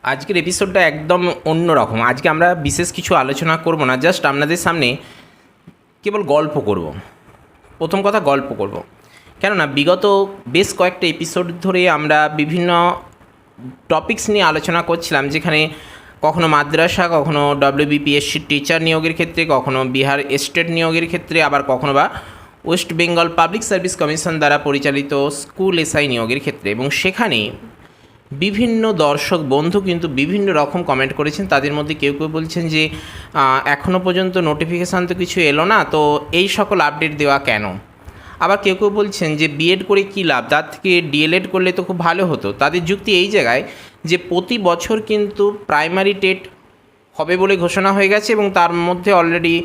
আজকের এপিসোডটা একদম অন্যরকম। আজকে আমরা বিশেষ কিছু আলোচনা করব না, জাস্ট আপনাদের সামনে কেবল গল্প করব। প্রথম কথা গল্প করব, কেননা বিগত বেশ কয়েকটা এপিসোড ধরে আমরা বিভিন্ন টপিকস নিয়ে আলোচনা করছিলাম, যেখানে কখনো মাদ্রাসা, কখনো ডব্লিউবিপিএসসির টিচার নিয়োগের ক্ষেত্রে, কখনো বিহার স্টেট নিয়োগের ক্ষেত্রে, আবার কখনো বা West Bengal public service commission দ্বারা পরিচালিত স্কুল এসআই নিয়োগের ক্ষেত্রে। এবং সেখানে বিভিন্ন দর্শক বন্ধু কিন্তু বিভিন্ন রকম কমেন্ট করেছেন। তাদের মধ্যে কেউ কেউ বলছেন যে এখনও পর্যন্ত নোটিফিকেশান তো কিছু এলো না, তো এই সকল আপডেট দেওয়া কেন। আবার কেউ কেউ বলছেন যে বিএড করে কী লাভ, তার থেকে ডিএলএড করলে তো খুব ভালো হতো। তাদের যুক্তি এই জায়গায় যে প্রতি বছর কিন্তু প্রাইমারি টেট হবে বলে ঘোষণা হয়ে গেছে, এবং তার মধ্যে অলরেডি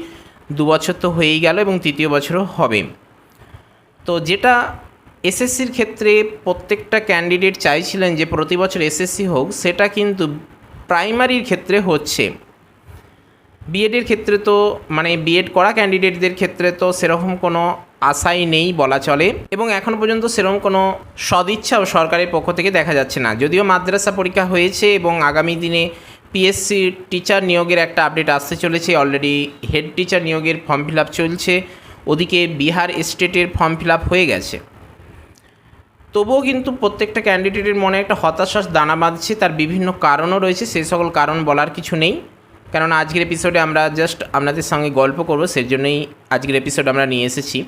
2 বছর তো হয়েই গেল এবং তৃতীয় বছরও হবে। তো যেটা এসএসসির ক্ষেত্রে প্রত্যেকটা ক্যান্ডিডেট চাইছিলেন যে প্রতি বছর এসএসসি হোক, সেটা কিন্তু প্রাইমারির ক্ষেত্রে হচ্ছে। বিএডের ক্ষেত্রে তো মানে বিএড করা ক্যান্ডিডেটদের ক্ষেত্রে তো সেরকম কোনো আশাই নেই বলা চলে, এবং এখনও পর্যন্ত সেরকম কোনো সদিচ্ছাও সরকারের পক্ষ থেকে দেখা যাচ্ছে না। যদিও মাদ্রাসা পরীক্ষা হয়েছে এবং আগামী দিনে পিএসসি টিচার নিয়োগের একটা আপডেট আসতে চলেছে। অলরেডি হেড টিচার নিয়োগের ফর্ম ফিল আপ চলছে, ওদিকে বিহার স্টেটের ফর্ম ফিল আপ হয়ে গেছে। তবুও কিন্তু প্রত্যেকটা ক্যান্ডিডেটের মনে একটা হতাশার দানা বাঁধছে। তার বিভিন্ন কারণও রয়েছে, সেই সকল কারণ বলার কিছু নেই, কেননা আজকের এপিসোডে আমরা জাস্ট আপনাদের সঙ্গে গল্প করব, সেই জন্যই আজকের এপিসোড আমরা নিয়ে এসেছি।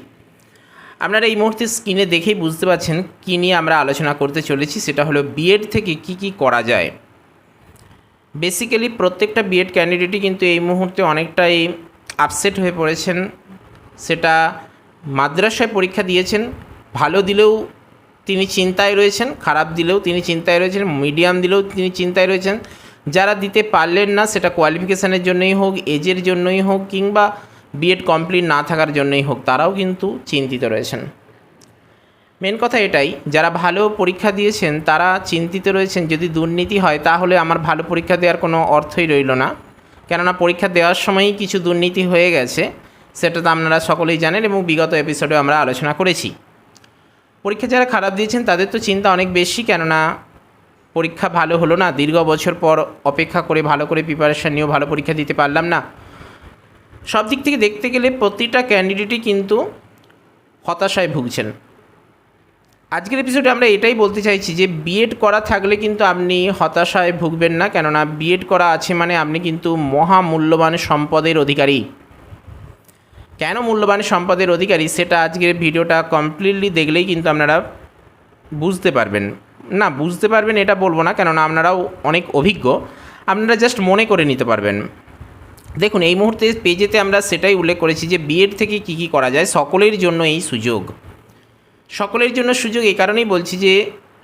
আপনারা এই মুহূর্তে স্ক্রিনে দেখেই বুঝতে পারছেন কী নিয়ে আমরা আলোচনা করতে চলেছি। সেটা হলো বিএড থেকে কি কি করা যায়। বেসিক্যালি প্রত্যেকটা বিএড ক্যান্ডিডেটই কিন্তু এই মুহূর্তে অনেকটাই আপসেট হয়ে পড়েছেন। সেটা মাদ্রাসায় পরীক্ষা দিয়েছেন, ভালো দিলেও তিনি চিন্তায় রয়েছেন, খারাপ দিলেও তিনি চিন্তায় রয়েছেন, মিডিয়াম দিলেও তিনি চিন্তায় রয়েছেন। যারা দিতে পারলেন না, সেটা কোয়ালিফিকেশানের জন্যই হোক, এজের জন্যই হোক, কিংবা বিএড কমপ্লিট না থাকার জন্যই হোক, তারাও কিন্তু চিন্তিত রয়েছেন। মেন কথা এটাই, যারা ভালো পরীক্ষা দিয়েছেন তারা চিন্তিত রয়েছেন যদি দুর্নীতি হয় তাহলে আমার ভালো পরীক্ষা দেওয়ার কোনো অর্থই রইল না, কেননা পরীক্ষা দেওয়ার সময়ই কিছু দুর্নীতি হয়ে গেছে, সেটা তো আপনারা সকলেই জানেন এবং বিগত এপিসোডে আমরা আলোচনা করেছি। পরীক্ষা যারা খারাপ দিয়েছেন তাদের তো চিন্তা অনেক বেশি, কেননা পরীক্ষা ভালো হলো না, দীর্ঘ বছর পর অপেক্ষা করে ভালো করে প্রিপারেশান নিয়েও ভালো পরীক্ষা দিতে পারলাম না। সব দিক থেকে দেখতে গেলে প্রতিটা ক্যান্ডিডেটই কিন্তু হতাশায় ভুগছেন। আজকের এপিসোডে আমরা এটাই বলতে চাইছি যে বিএড করা থাকলে কিন্তু আপনি হতাশায় ভুগবেন না, কেননা বিএড করা আছে মানে আপনি কিন্তু মহামূল্যবান সম্পদের অধিকারী। কেন মূল্যবান সম্পদের অধিকারী সেটা আজকের ভিডিওটা কমপ্লিটলি দেখলেই কিন্তু আপনারা বুঝতে পারবেন। না বুঝতে পারবেন এটা বলবো না, কেননা আপনারাও অনেক অভিজ্ঞ, আপনারা জাস্ট মনে করে নিতে পারবেন। দেখুন, এই মুহূর্তে পেজেতে আমরা সেটাই উল্লেখ করেছি যে বিএড থেকে কি কি করা যায়। সকলের জন্য এই সুযোগ, সকলের জন্য সুযোগ এই কারণেই বলছি যে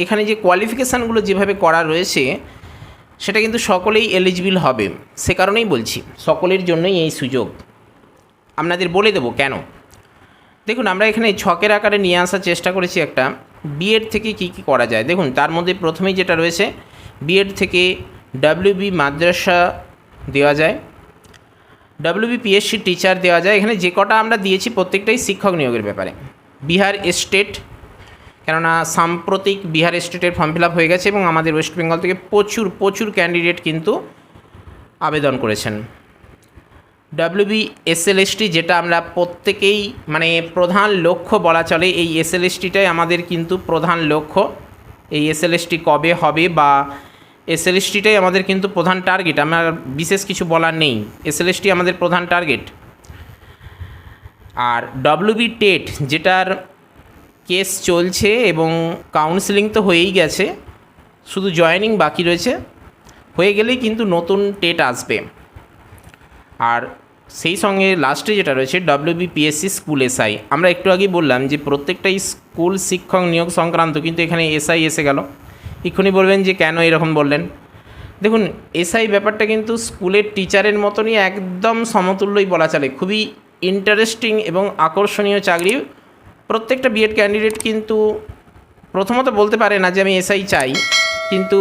এখানে যে কোয়ালিফিকেশানগুলো যেভাবে করা রয়েছে সেটা কিন্তু সকলেই এলিজিবল হবে, সে কারণেই বলছি সকলের জন্যই এই সুযোগ। আপনাদের বলে দেবো কেন। দেখুন, আমরা এখানে ছকের আকারে নিয়ে আসার চেষ্টা করেছি একটা বিএড থেকে কি কি করা যায়। দেখুন, তার মধ্যে প্রথমেই যেটা রয়েছে, বিএড থেকে ডব্লিউবি মাদ্রাসা দেওয়া যায়, ডব্লিউবিপিএসসি টিচার দেওয়া যায়। এখানে যে কটা আমরা দিয়েছি প্রত্যেকটাই শিক্ষক নিয়োগের ব্যাপারে। বিহার স্টেট, কেননা সাম্প্রতিক বিহার স্টেটের ফর্ম ফিল আপ হয়ে গেছে এবং আমাদের ওয়েস্ট বেঙ্গল থেকে প্রচুর প্রচুর ক্যান্ডিডেট কিন্তু আবেদন করেছেন। ডব্লিউবিএসএলএসটি, যেটা আমরা প্রত্যেকেই মানে প্রধান লক্ষ্য বলা চলে, এই এসএলএসটিটাই আমাদের কিন্তু প্রধান লক্ষ্য। এই এসএলএসটি কবে হবে বা এসএলএসটিটাই আমাদের কিন্তু প্রধান টার্গেট, আমার বিশেষ কিছু বলার নেই, এসএলএসটি আমাদের প্রধান টার্গেট। আর ডব্লিউবি টেট, যেটার কেস চলছে এবং কাউন্সেলিং তো হয়েই গেছে, শুধু জয়েনিং বাকি রয়েছে, হয়ে গেলেই কিন্তু নতুন টেট আসবে। আর সেই সঙ্গে লাস্টে যেটা রয়েছে ডব্লিউবিপিএসসি স্কুল এসআই। আমরা একটু আগেই বললাম যে প্রত্যেকটাই স্কুল শিক্ষক নিয়োগ সংক্রান্ত, কিন্তু এখানে এসআই এসে গেল। এক্ষুনি বলবেন যে কেন এরকম বললেন। দেখুন, এসআই ব্যাপারটা কিন্তু স্কুলের টিচারের মতনই একদম সমতুল্যই বলা চলে, খুবই ইন্টারেস্টিং এবং আকর্ষণীয় চাকরি। প্রত্যেকটা বিএড ক্যান্ডিডেট কিন্তু প্রথমত বলতে পারে না যে আমি এসআই চাই, কিন্তু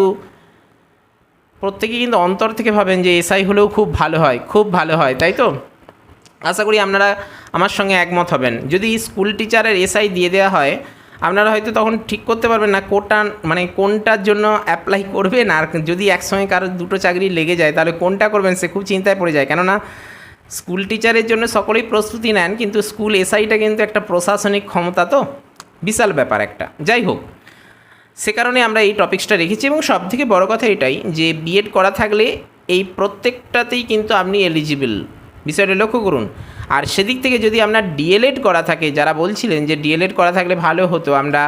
প্রত্যেকেই কিন্তু অন্তর থেকে ভাবেন যে এসআই হলেও খুব ভালো হয়, খুব ভালো হয়, তাই তো? আশা করি আপনারা আমার সঙ্গে একমত হবেন। যদি স্কুল টিচারের এসআই দিয়ে দেওয়া হয়, আপনারা হয়তো তখন ঠিক করতে পারবেন না কোনটা মানে কোনটার জন্য অ্যাপ্লাই করবেন, আর যদি একসঙ্গে কারো দুটো চাকরি লেগে যায় তাহলে কোনটা করবেন সে খুব চিন্তায় পড়ে যায়। কেননা স্কুল টিচারের জন্য সকলেই প্রস্তুতি নেন, কিন্তু স্কুল এসআইটা কিন্তু একটা প্রশাসনিক ক্ষমতা, তো বিশাল ব্যাপার একটা। যাই হোক, সে কারণে আমরা এই টপিক্সটা রেখেছি। এবং সবথেকে বড় কথা এটাই যে বিএড করা থাকলে এই প্রত্যেকটাতেই কিন্তু আপনি এলিজিবল, বিষয়টা লক্ষ্য করুন। আর সেদিক থেকে যদি আপনার ডিএলএড করা থাকে, যারা বলছিলেন যে ডিএলএড করা থাকলে ভালো হতো, আমরা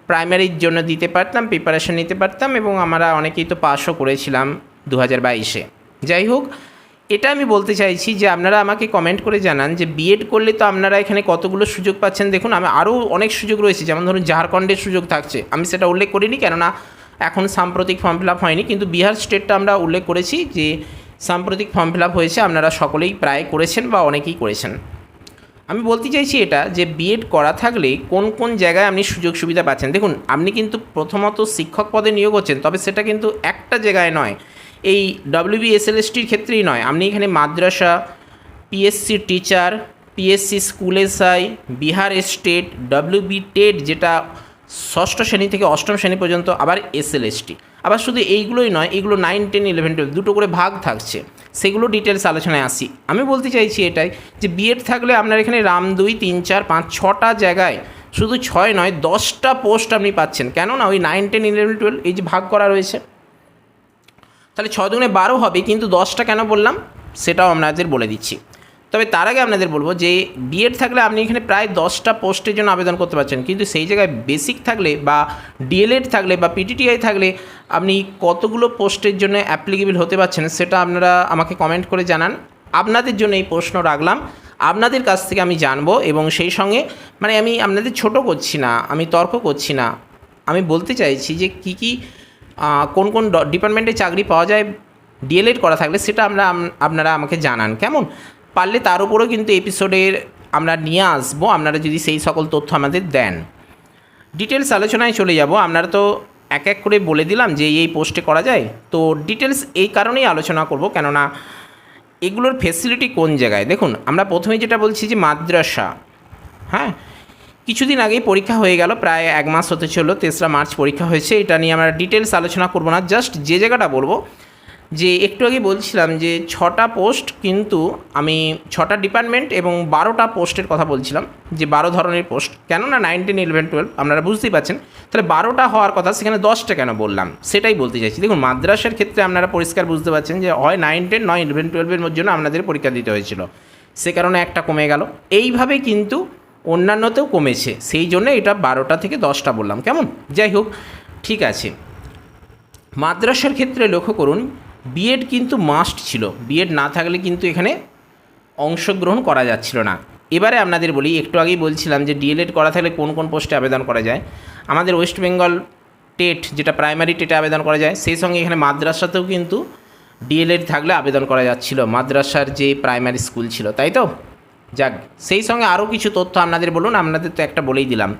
প্রাইমারির জন্য দিতে পারতাম, প্রিপারেশন নিতে পারতাম, এবং আমরা অনেকেই তো পাসও করেছিলাম 2022-এ। যাই হোক, এটা আমি বলতে চাইছি যে আপনারা আমাকে কমেন্ট করে জানান যে বিএড করলে তো আপনারা এখানে কতগুলো সুযোগ পাচ্ছেন। দেখুন, আমি আরও অনেক সুযোগ রয়েছে, যেমন ধরুন ঝাড়খণ্ডের সুযোগ থাকছে, আমি সেটা উল্লেখ করিনি কেননা এখন সাম্প্রতিক ফর্ম ফিল আপ হয়নি, কিন্তু বিহার স্টেটটা আমরা উল্লেখ করেছি যে সাম্প্রতিক ফর্ম ফিল আপ হয়েছে, আপনারা সকলেই প্রায় করেছেন বা অনেকেই করেছেন। আমি বলতে চাইছি এটা যে বিএড করা থাকলে কোন কোন জায়গায় আপনি সুযোগ সুবিধা পাচ্ছেন। দেখুন, আপনি কিন্তু প্রথমত শিক্ষক পদে নিয়োগ হচ্ছেন, তবে সেটা কিন্তু একটা জায়গায় নয়, এই WBSLSTর ক্ষেত্রেই নয়, আপনি এখানে মাদ্রাসা, PSC teacher, PSC school SI, Bihar state, WB TET যেটা ষষ্ঠ শ্রেণী থেকে অষ্টম শ্রেণী পর্যন্ত, আবার SLST, আবার শুধু এইগুলোই নয়, এগুলো 9, 10, 11, 12 দুটো করে ভাগ থাকছে, সেগুলো ডিটেলস আলোচনায় আসি। আমি বলতে চাইছি এটাই যে বিএড থাকলে আপনার এখানে 2, 3, 4, 5, 6টা জায়গায়, শুধু 6 নয় 10টা পোস্ট আপনি পাচ্ছেন। কেননা ওই 9, 10, 11, 12 এই যে ভাগ করা রয়েছে, তাহলে 6 দুগুণে 12 হবে, কিন্তু 10টা কেন বললাম সেটাও আপনাদের বলে দিচ্ছি। তবে তার আগে আপনাদের বলবো যে বিএড থাকলে আপনি এখানে প্রায় 10টা পোস্টের জন্য আবেদন করতে পারছেন, কিন্তু সেই জায়গায় বেসিক থাকলে বা ডিএলএড থাকলে বা পিটিটিআই থাকলে আপনি কতগুলো পোস্টের জন্য অ্যাপ্লিকেবল হতে পারছেন সেটা আপনারা আমাকে কমেন্ট করে জানান। আপনাদের জন্য এই প্রশ্ন রাখলাম, আপনাদের কাছ থেকে আমি জানবো, এবং সেই সঙ্গে মানে আমি আপনাদের ছোট করছি না, আমি তর্ক করছি না, আমি বলতে চাইছি যে কী কোন কোন ডিপার্টমেন্টে চাকরি পাওয়া যায় ডিএলএড করা থাকলে, সেটা আপনারা আমাকে জানান। কেমন পারলে তার উপরেও কিন্তু এপিসোডের আমরা নিয়ে আসবো, আপনারা যদি সেই সকল তথ্য আমাদের দেন। ডিটেলস আলোচনায় চলে যাব। আপনারা তো এক এক করে বলে দিলাম যে এই পোস্টে করা যায়, তো ডিটেলস এই কারণেই আলোচনা করব কেননা এগুলোর ফেসিলিটি কোন জায়গায়। দেখুন, আমরা প্রথমেই যেটা বলছি যে মাদ্রাসা, হ্যাঁ, কিছুদিন আগেই পরীক্ষা হয়ে গেল, প্রায় 1 মাস হতে চললো, 3রা মার্চ পরীক্ষা হয়েছে। এটা নিয়ে আমরা ডিটেলস আলোচনা করব না, জাস্ট যে জায়গাটা বলবো যে একটু আগে বলছিলাম যে 6টা পোস্ট, কিন্তু আমি 6টা ডিপার্টমেন্ট এবং 12টা পোস্টের কথা বলছিলাম, যে 12 ধরনের পোস্ট। কেননা 9, 10, 11, 12 আপনারা বুঝতেই পারছেন, তাহলে 12টা হওয়ার কথা, সেখানে 10টা কেন বললাম সেটাই বলতে চাইছি। দেখুন, মাদ্রাসার ক্ষেত্রে আপনারা পরিষ্কার বুঝতে পারছেন যে হয় 9, 10, নয় 11, 12-এর জন্য আপনাদের পরীক্ষা দিতে হয়েছিল, সে কারণে একটা কমে গেল। এইভাবে কিন্তু অন্যান্যতেও কমেছে, সেই জন্য এটা 12টা থেকে 10টা বললাম। কেমন, যাই হোক, ঠিক আছে। মাদ্রাসার ক্ষেত্রে লক্ষ্য করুন, বিএড কিন্তু মাস্ট ছিল, বিএড না থাকলে কিন্তু এখানে অংশগ্রহণ করা যাচ্ছিল না। এবারে আপনাদের বলি, একটু আগেই বলছিলাম যে ডিএলএড করা থাকলে কোন কোন পোস্টে আবেদন করা যায়। আমাদের ওয়েস্ট বেঙ্গল টেট, যেটা প্রাইমারি টেটে আবেদন করা যায়, সেই সঙ্গে এখানে মাদ্রাসাতেও কিন্তু ডিএলএড থাকলে আবেদন করা যাচ্ছিল, মাদ্রাসার যে প্রাইমারি স্কুল ছিল, তাই তো। যাক, সেই সঙ্গে আরও কিছু তথ্য আপনাদের বলুন, আপনাদের তো একটা বলেই দিলাম।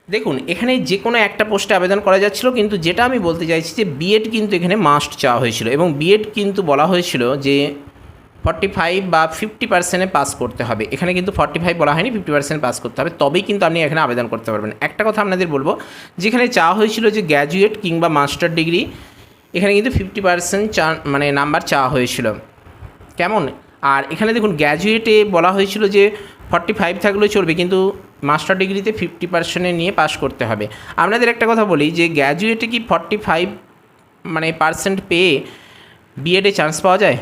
দেখুন, এখানে যে কোনো একটা পোস্টে আবেদন করা যাচ্ছিল, কিন্তু যেটা আমি বলতে চাইছি যে বিএড কিন্তু এখানে মাস্ট চাওয়া হয়েছিল, এবং বিএড কিন্তু বলা হয়েছিল যে 45 বা 50% পাস করতে হবে। এখানে কিন্তু 45 বলা হয়নি, 50% পাস করতে হবে, তবেই কিন্তু আপনি এখানে আবেদন করতে পারবেন। একটা কথা আপনাদের বলবো, যেখানে চাওয়া হয়েছিল যে গ্র্যাজুয়েট কিংবা মাস্টার ডিগ্রি, এখানে কিন্তু 50% মানে নাম্বার চাওয়া হয়েছিল। কেমন, আর এখানে দেখুন গ্র্যাজুয়েটে বলা হয়েছিল যে 45 থাকলেও চলবে, কিন্তু মাস্টার ডিগ্রিতে 50% নিয়ে পাস করতে হবে। আপনাদের একটা কথা বলি যে গ্র্যাজুয়েটে কি 45 মানে পার্সেন্ট পেয়ে বিএডে চান্স পাওয়া যায়?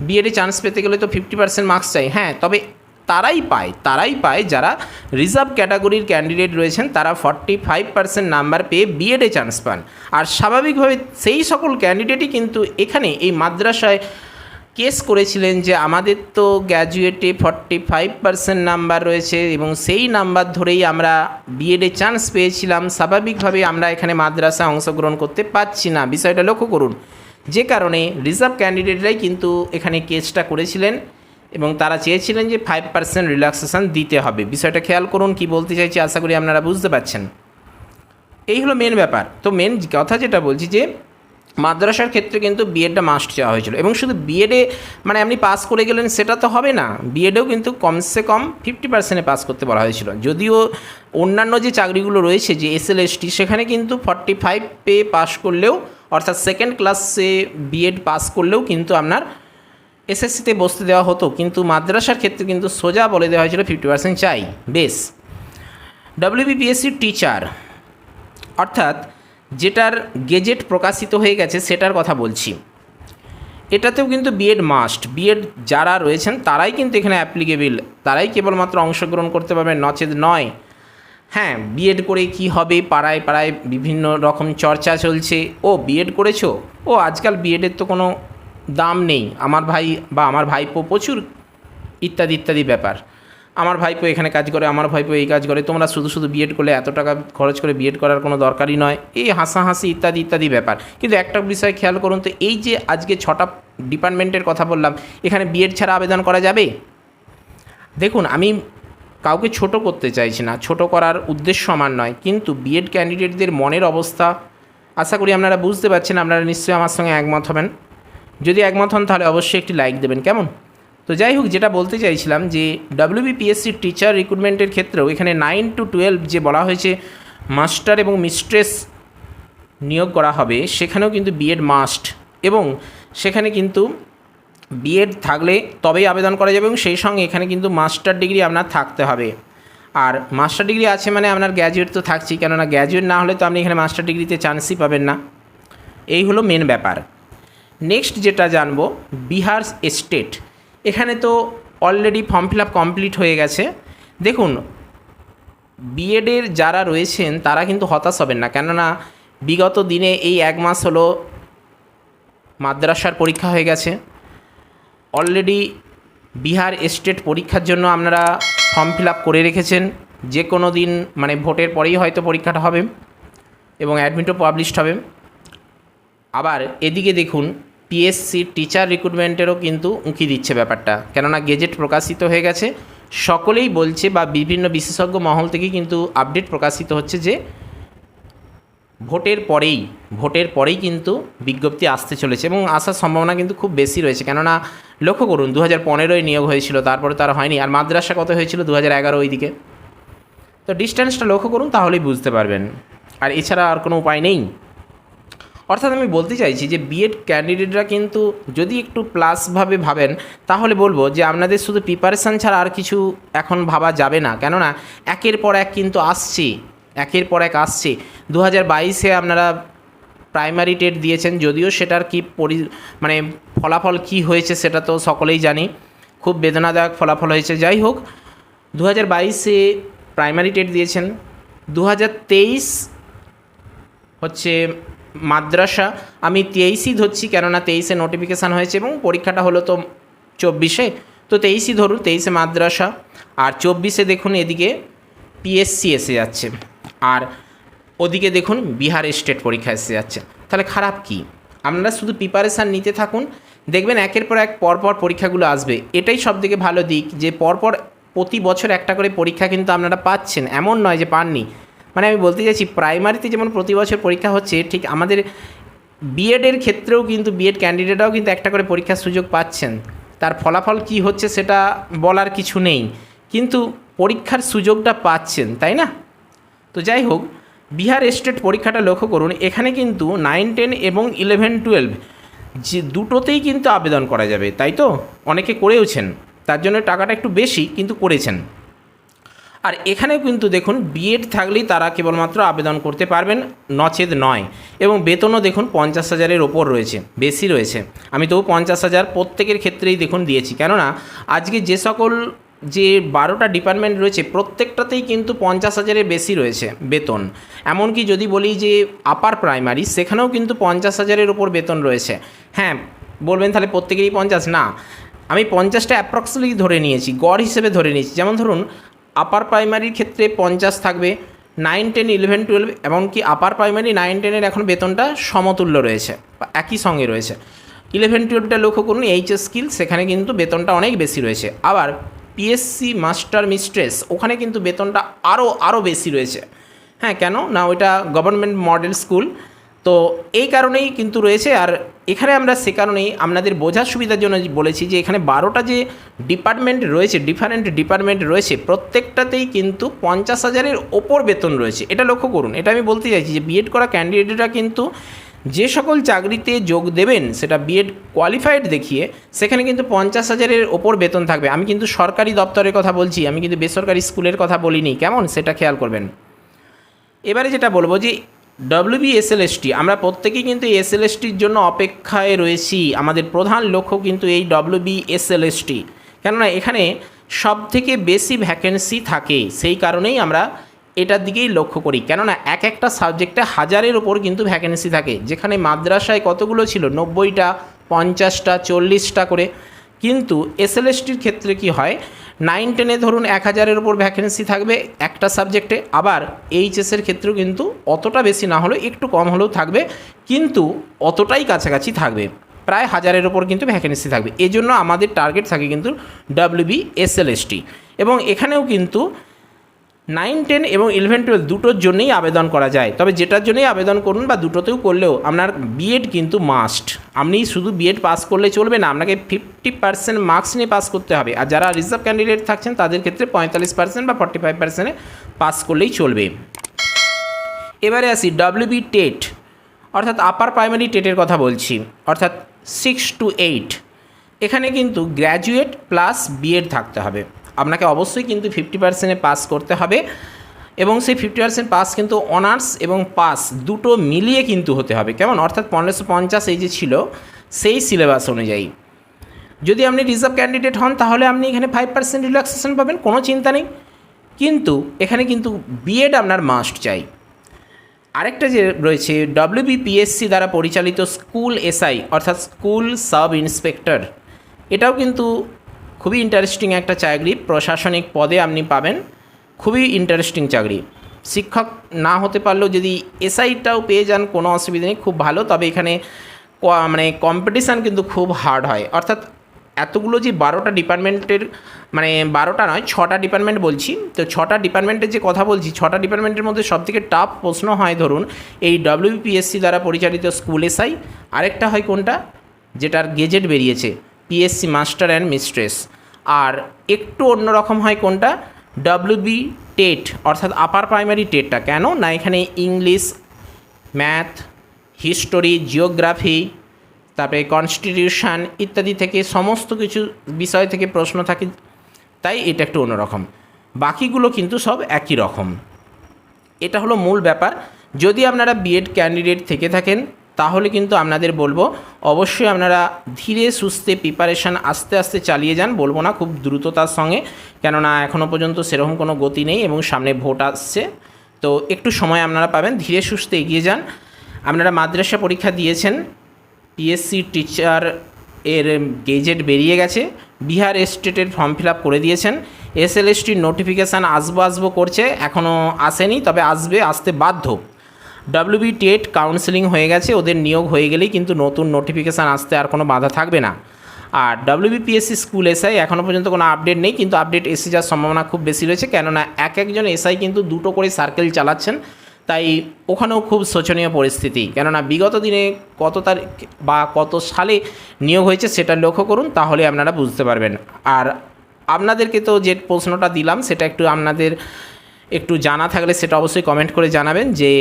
বিএডে চান্স পেতে গেলে তো 50% মার্কস চাই। হ্যাঁ, তবে তারাই পায় যারা রিজার্ভ ক্যাটাগরির ক্যান্ডিডেট রয়েছেন, তারা 45% নাম্বার পেয়ে বিএডে চান্স পান। আর স্বাভাবিকভাবে সেই সকল ক্যান্ডিডেটই কিন্তু এখানে এই মাদ্রাসায় কেস করেছিলেন যে আমাদের তো গ্র্যাজুয়েটে 45% নাম্বার রয়েছে এবং সেই নাম্বার ধরেই আমরা বিএডে চান্স পেয়েছিলাম, স্বাভাবিকভাবে আমরা এখানে মাদ্রাসায় অংশগ্রহণ করতে পারছি না। বিষয়টা লক্ষ্য করুন, যে কারণে রিজার্ভ ক্যান্ডিডেটরাই কিন্তু এখানে কেসটা করেছিলেন এবং তারা চেয়েছিলেন যে 5% রিল্যাক্সেশন দিতে হবে। বিষয়টা খেয়াল করুন, কি বলতে চাইছি, আশা করি আপনারা বুঝতে পারছেন। এই হলো মেন ব্যাপার। তো মেন কথা যেটা বলছি যে মাদ্রাসার ক্ষেত্রে কিন্তু বিএডটা মাস্ট চাওয়া হয়েছিল, এবং শুধু বিএডে মানে আপনি পাস করে গেলেন সেটা তো হবে না, বিএডেও কিন্তু কমসে কম 50% পাস করতে বলা হয়েছিল। যদিও অন্যান্য যে চাকরিগুলো রয়েছে যে এসএলএসটি, সেখানে কিন্তু 45 পেয়ে পাস করলেও, অর্থাৎ সেকেন্ড ক্লাসে বিএড পাস করলেও কিন্তু আপনার এসএসসিতে বসতে দেওয়া হতো, কিন্তু মাদ্রাসার ক্ষেত্রে কিন্তু সোজা বলে দেওয়া হয়েছিল 50% চাই। বেশ, ডব্লিউবিপিএসসি টিচার, অর্থাৎ যেটার গেজেট প্রকাশিত হয়ে গেছে সেটার কথা বলছি, এটাতেও কিন্তু বিএড মাস্ট। বিএড যারা রয়েছেন তারাই কিন্তু এখানে অ্যাপ্লিকেবল, তারাই কেবলমাত্র অংশগ্রহণ করতে পারবেন, নচেত নয়। হ্যাঁ, বিএড করে কি হবে, পাড়ায় পাড়ায় বিভিন্ন রকম চর্চা চলছে, ও বিএড করেছো, ও আজকাল বিএডের তো কোনো দাম নেই, আমার ভাই বা আমার ভাইপো প্রচুর ইত্যাদি ইত্যাদি ব্যাপার, আমার ভাইপো এখানে কাজ করে, আমার ভাইপো এই কাজ করে, তোমরা শুধু শুধু বিএড করলে এত টাকা খরচ করে বিএড করার কোনো দরকারই নয়, এই হাসাহাসি ইত্যাদি ইত্যাদি ব্যাপার। কিন্তু একটা বিষয় খেয়াল করুন তো, এই যে আজকে 6টা ডিপার্টমেন্টের কথা বললাম, এখানে বিএড ছাড়া আবেদন করা যাবে? দেখুন, আমি কাউকে ছোট করতে চাইছি না, ছোট করার উদ্দেশ্য আমার নয়, কিন্তু বিএড ক্যান্ডিডেটদের মনের অবস্থা আশা করি আপনারা বুঝতে পারছেন, আপনারা নিশ্চয়ই আমার সঙ্গে একমত হবেন। যদি একমত হন তাহলে অবশ্যই একটি লাইক দেবেন, কেমন? তো যাই হোক, যেটা বলতে চাইছিলাম যে ডব্লিউবিপিএসসি টিচার রিক্রুটমেন্টের ক্ষেত্রেও এখানে 9 to 12 যে বলা হয়েছে মাস্টার এবং মিস্ট্রেস নিয়োগ করা হবে, সেখানেও কিন্তু বিএড মাস্ট, এবং সেখানে কিন্তু বিএড থাকলে তবেই আবেদন করা যাবে, এবং সেই সঙ্গে এখানে কিন্তু মাস্টার ডিগ্রি আপনার থাকতে হবে। আর মাস্টার ডিগ্রি আছে মানে আপনার গ্র্যাজুয়েট তো থাকছেই, কেননা গ্র্যাজুয়েট না হলে তো আপনি এখানে মাস্টার ডিগ্রিতে চান্সই পাবেন না। এই হলো মেন ব্যাপার। নেক্সট যেটা জানবো, বিহার স্টেট, এখানে তো already form fill up complete হয়ে গেছে। দেখুন, বিএডের যারা রয়েছেন তারা কিন্তু হতাশ হবেন না, কেননা বিগত দিনে এই 1 মাস হলো মাদ্রাসার পরীক্ষা হয়ে গেছে। অলরেডি বিহার স্টেট পরীক্ষার জন্য আপনারা ফর্ম ফিল আপ করে রেখেছেন, যে কোনো দিন মানে ভোটের পরেই হয়তো পরীক্ষাটা হবে এবং অ্যাডমিটও পাবলিশড হবে। আবার এদিকে দেখুন, পিএসসি টিচার রিক্রুটমেন্টেরও কিন্তু উঁকি দিচ্ছে ব্যাপারটা, কেননা গেজেট প্রকাশিত হয়ে গেছে। সকলেই বলছে বা বিভিন্ন বিশেষজ্ঞ মহল থেকে কিন্তু আপডেট প্রকাশিত হচ্ছে যে ভোটের পরেই কিন্তু বিজ্ঞপ্তি আসতে চলেছে, এবং আসার সম্ভাবনা কিন্তু খুব বেশি রয়েছে। কেননা লক্ষ্য করুন, 2015-য় নিয়োগ হয়েছিল, তারপরে তার হয়নি। আর মাদ্রাসা কত হয়েছিল? 2011 ওইদিকে। তো ডিস্টেন্সটা লক্ষ্য করুন, তাহলেই বুঝতে পারবেন, আর এছাড়া আর কোনো উপায় নেই। অর্থাৎ আমি বলতে চাইছি যে বিএড ক্যান্ডিডেটরা কিন্তু যদি একটু প্লাসভাবে ভাবেন, তাহলে বলবো যে আপনাদের শুধু প্রিপারেশান ছাড়া আর কিছু এখন ভাবা যাবে না, কেননা একের পর এক কিন্তু আসছে, একের পর এক আসছে। 2022-এ আপনারা প্রাইমারি টেট দিয়েছেন, যদিও সেটার কি মানে ফলাফল কি হয়েছে সেটা তো সকলেই জানি, খুব বেদনাদায়ক ফলাফল হয়েছে। যাই হোক, 2022-এ প্রাইমারি টেট দিয়েছেন, 2023 হচ্ছে মাদ্রাসা, আমি 23ই ধরছি, কেননা 23-এ নোটিফিকেশান হয়েছে এবং পরীক্ষাটা হলো তো 24-এ, তো 23ই ধরুন, 23-এ মাদ্রাসা, আর 24-এ দেখুন এদিকে পিএসসি এসে যাচ্ছে, আর ওদিকে দেখুন বিহার স্টেট পরীক্ষা এসে যাচ্ছে। তাহলে খারাপ কি? আপনারা শুধু প্রিপারেশান নিতে থাকুন, দেখবেন একের পর এক পরপর পরীক্ষাগুলো আসবে। এটাই সবথেকে ভালো দিক, যে পরপর প্রতি বছর একটা করে পরীক্ষা কিন্তু আপনারা পাচ্ছেন, এমন নয় যে পাননি। মানে আমি বলতে চাইছি, প্রাইমারিতে যেমন প্রতি বছর পরীক্ষা হচ্ছে, ঠিক আমাদের বিএডের ক্ষেত্রেও কিন্তু বিএড ক্যান্ডিডেটরাও কিন্তু একটা করে পরীক্ষার সুযোগ পাচ্ছেন। তার ফলাফল কি হচ্ছে সেটা বলার কিছু নেই, কিন্তু পরীক্ষার সুযোগটা পাচ্ছেন, তাই না? তো যাই হোক, বিহার স্টেট পরীক্ষাটা লক্ষ্য করুন, এখানে কিন্তু 9, 10 এবং 11, 12 যে দুটোতেই কিন্তু আবেদন করা যাবে, তাই তো? অনেকে করেওছেন, তার জন্য টাকাটা একটু বেশি, কিন্তু করেছেন। আর এখানেও কিন্তু দেখুন, বিএড থাকলেই তারা কেবলমাত্র আবেদন করতে পারবেন, নচেত নয়। এবং বেতনও দেখুন 50,000-এর ওপর রয়েছে, বেশি রয়েছে। আমি তবু 50,000 প্রত্যেকের ক্ষেত্রেই দেখুন দিয়েছি, কেননা আজকে যে সকল যে 12টা ডিপার্টমেন্ট রয়েছে প্রত্যেকটাতেই কিন্তু 50,000-এর বেশি রয়েছে বেতন। এমনকি যদি বলি যে আপার প্রাইমারি, সেখানেও কিন্তু 50,000-এর ওপর বেতন রয়েছে। হ্যাঁ, বলবেন তাহলে প্রত্যেকেরই 50? না, আমি 50টা অ্যাপ্রক্সিমেটলি ধরে নিয়েছি, গড় হিসেবে ধরে নিয়েছি। যেমন ধরুন, আপার প্রাইমারির ক্ষেত্রে 50 থাকবে, 9, 10, 11, 12, এমনকি আপার প্রাইমারি 9, 10-এর এখন বেতনটা সমতুল্য রয়েছে, একই সঙ্গে রয়েছে। 11, 12টা লক্ষ্য করুন, এইচএস স্কিল, সেখানে কিন্তু বেতনটা অনেক বেশি রয়েছে। আবার পিএসসি মাস্টার মিস্ট্রেস, ওখানে কিন্তু বেতনটা আরও বেশি রয়েছে। হ্যাঁ, কেন না? ওইটা গভর্নমেন্ট মডেল স্কুল, তো তো এই কারণেই কিন্তু রয়েছে। আর এখানে আমরা সে কারণেই আপনাদের বোঝার সুবিধার জন্য বলেছি যে এখানে 12টা যে ডিপার্টমেন্ট রয়েছে, ডিফারেন্ট ডিপার্টমেন্ট রয়েছে, প্রত্যেকটাতেই কিন্তু 50,000-এর ওপর বেতন রয়েছে। এটা লক্ষ্য করুন। এটা আমি বলতে চাইছি যে বিএড করা ক্যান্ডিডেটরা কিন্তু যে সকল চাকরিতে যোগ দেবেন সেটা বিএড কোয়ালিফাইড দেখিয়ে, সেখানে কিন্তু 50,000-এর ওপর বেতন থাকবে। আমি কিন্তু সরকারি দপ্তরের কথা বলছি, আমি কিন্তু বেসরকারি স্কুলের কথা বলিনি, কেমন, সেটা খেয়াল করবেন। এবারে যেটা বলবো যে WBSLST, আমরা প্রত্যেকেই কিন্তু এসএলএসটির জন্য অপেক্ষায় রয়েছি। আমাদের প্রধান লক্ষ্য কিন্তু এই WBSLST, কেননা এখানে সব থেকে বেশি ভ্যাকেন্সি থাকে, সেই কারণেই আমরা এটার দিকেই লক্ষ্য করি। কেননা একটা সাবজেক্টে 1000-এর ওপর কিন্তু ভ্যাকেন্সি থাকে, যেখানে মাদ্রাসায় কতগুলো ছিল, 90টা, 50টা, 40টা করে। কিন্তু এসএলএসটির ক্ষেত্রে কি হয়, 9-10-এ ধরুন 1000-এর ওপর ভ্যাকেন্সি থাকবে একটা সাবজেক্টে। আবার এইচএসের ক্ষেত্রেও কিন্তু অতটা বেশি না হলেও একটু কম হলেও থাকবে, কিন্তু অতটাই কাছাকাছি থাকবে, প্রায় 1000-এর ওপর কিন্তু ভ্যাকেন্সি থাকবে। এই জন্য আমাদের টার্গেট থাকে কিন্তু WBSLST। এবং এখানেও কিন্তু 9, 10 এবং 11, 12 দুটোর জন্যই আবেদন করা যায়। তবে যেটার জন্যই আবেদন করুন বা দুটোতেও করলেও আপনার বিএড কিন্তু মাস্ট। আপনি শুধু বিএড পাস করলে চলবে না, আপনাকে 50% মার্কস নিয়ে পাস করতে হবে। আর যারা রিজার্ভ ক্যান্ডিডেট থাকছেন তাদের ক্ষেত্রে 45% বা 45%-এ পাস করলেই চলবে। এবারে আসি WB টেট, অর্থাৎ আপার প্রাইমারি টেটের কথা বলছি, অর্থাৎ 6 to 8। এখানে কিন্তু গ্র্যাজুয়েট প্লাস বিএড থাকতে হবে। আপনাকে অবশ্যই কিন্তু 50%-এ পাস করতে হবে, এবং সেই 50% পাস কিন্তু অনার্স এবং পাস দুটো মিলিয়ে কিন্তু হতে হবে, কেমন, অর্থাৎ 1550 এই যে ছিল সেই সিলেবাস অনুযায়ী। যদি আপনি রিজার্ভ ক্যান্ডিডেট হন তাহলে আপনি এখানে 5% রিল্যাক্সেশন পাবেন, কোনো চিন্তা নেই। কিন্তু এখানে কিন্তু বিএড আপনার মাস্ট চাই। আরেকটা যে রয়েছে WBPSC দ্বারা পরিচালিত স্কুল এসআই, অর্থাৎ স্কুল সাব ইন্সপেক্টর। এটাও কিন্তু খুবই ইন্টারেস্টিং একটা চাকরি, প্রশাসনিক পদে আপনি পাবেন, খুবই ইন্টারেস্টিং চাকরি। শিক্ষক না হতে পারলেও যদি এসআইটাও পেয়ে যান কোনো অসুবিধা নেই, খুব ভালো। তবে এখানে মানে কম্পিটিশান কিন্তু খুব হার্ড হয়, অর্থাৎ এতগুলো যে 12টা ডিপার্টমেন্টের, মানে 12টা নয় 6টা ডিপার্টমেন্ট বলছি, তো 6টা ডিপার্টমেন্টের যে কথা বলছি, 6টা ডিপার্টমেন্টের মধ্যে সবথেকে টাফ প্রশ্ন হয় ধরুন এই WBPSC দ্বারা পরিচালিত স্কুল এসআই। আরেকটা হয় কোনটা, যেটার গেজেট বেরিয়েছে, PSC মাস্টার অ্যান্ড মিস্ট্রেস। আর একটু অন্যরকম হয় কোনটা, WB টেট, অর্থাৎ আপার প্রাইমারি টেটটা। কেন না, এখানে ইংলিশ, ম্যাথ, হিস্টোরি, জিওগ্রাফি, তারপরে কনস্টিটিউশন ইত্যাদি থেকে সমস্ত কিছু বিষয় থেকে প্রশ্ন থাকে, তাই এটা একটু অন্যরকম। বাকিগুলো কিন্তু সব একই রকম। এটা হলো মূল ব্যাপার। যদি আপনারা বিএড ক্যান্ডিডেট থেকে থাকেন তাহলে কিন্তু আপনাদের বলবো অবশ্যই আপনারা ধীরে সুস্থে প্রিপারেশান আস্তে আস্তে চালিয়ে যান, বলবো না খুব দ্রুততার সঙ্গে, কেননা এখনও পর্যন্ত সেরকম কোনো গতি নেই এবং সামনে ভোট আসছে, তো একটু সময় আপনারা পাবেন, ধীরে সুস্থে এগিয়ে যান। আপনারা মাদ্রাসা পরীক্ষা দিয়েছেন, PSC টিচার এর গেজেট বেরিয়ে গেছে, বিহার স্টেটের ফর্ম ফিল আপ করে দিয়েছেন, SLSTর নোটিফিকেশান আসবো করছে, এখনও আসেনি, তবে আসতে বাধ্য। WB টেট কাউন্সেলিং হয়ে গেছে, ওদের নিয়োগ হয়ে গেলেই কিন্তু নতুন নোটিফিকেশান আসতে আর কোনো বাধা থাকবে না। আর WBPSC স্কুল এসআই এখনও পর্যন্ত কোনো আপডেট নেই, কিন্তু আপডেট এসে যাওয়ার সম্ভাবনা খুব বেশি রয়েছে, কেননা একজন এসআই কিন্তু দুটো করে সার্কেল চালাচ্ছেন, তাই ওখানেও খুব শোচনীয় পরিস্থিতি। কেননা বিগত দিনে কত তারিখ বা কত সালে নিয়োগ হয়েছে সেটা লক্ষ্য করুন, তাহলে আপনারা বুঝতে পারবেন। আর আপনাদেরকে তো যে প্রশ্নটা দিলাম সেটা একটু আপনাদের একটু জানা থাকলে সেটা অবশ্যই কমেন্ট করে জানাবেন যে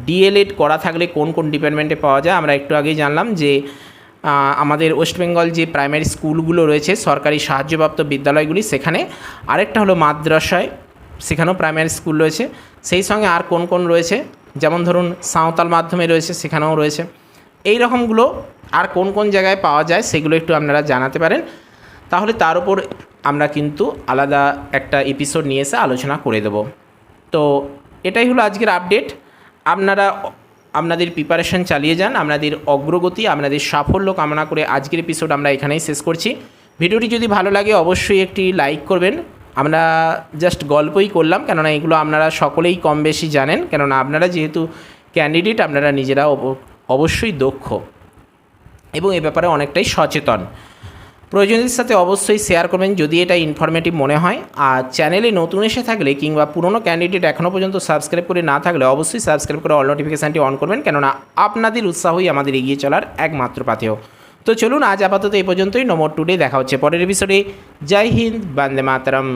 DLED করা থাকলে কোন কোন ডিপার্টমেন্টে পাওয়া যায়। আমরা একটু আগেই জানলাম যে আমাদের ওয়েস্ট বেঙ্গল যে প্রাইমারি স্কুলগুলো রয়েছে, সরকারি সাহায্যপ্রাপ্ত বিদ্যালয়গুলি, সেখানে। আরেকটা হলো মাদ্রাসায়, সেখানেও প্রাইমারি স্কুল রয়েছে। সেই সঙ্গে আর কোন কোন রয়েছে, যেমন ধরুন সাঁওতাল মাধ্যমে রয়েছে, সেখানেও রয়েছে। এই রকমগুলো আর কোন কোন জায়গায় পাওয়া যায় সেগুলো একটু আপনারা জানাতে পারেন, তাহলে তার উপর আমরা কিন্তু আলাদা একটা এপিসোড নিয়ে এসে আলোচনা করে দেব। তো এটাই হলো আজকের আপডেট। আপনারা আপনাদের প্রিপারেশন চালিয়ে যান, আপনাদের অগ্রগতি, আপনাদের সাফল্য কামনা করে আজকের এপিসোড আমরা এখানেই শেষ করছি। ভিডিওটি যদি ভালো লাগে অবশ্যই একটি লাইক করবেন। আমরা জাস্ট গল্পই করলাম, কেননা এগুলো আপনারা সকলেই কম বেশি জানেন, কেননা আপনারা যেহেতু ক্যান্ডিডেট, আপনারা নিজেরা অবশ্যই দক্ষ এবং এ ব্যাপারে অনেকটাই সচেতন। প্রয়োজনীয়দের সাথে অবশ্যই শেয়ার করবেন যদি এটা ইনফরমেটিভ মনে হয়। আর চ্যানেলে নতুন এসে থাকলে কিংবা পুরনো ক্যান্ডিডেট এখনও পর্যন্ত সাবস্ক্রাইব করে না থাকলে অবশ্যই সাবস্ক্রাইব করে অল নোটিফিকেশানটি অন করবেন, কেননা আপনাদের উৎসাহই আমাদের এগিয়ে চলার একমাত্র পাথেয়। তো চলুন আজ আপাতত এই পর্যন্তই। No more today. দেখা হচ্ছে পরের এপিসোডে। জয় হিন্দ, বন্দে মাতরম।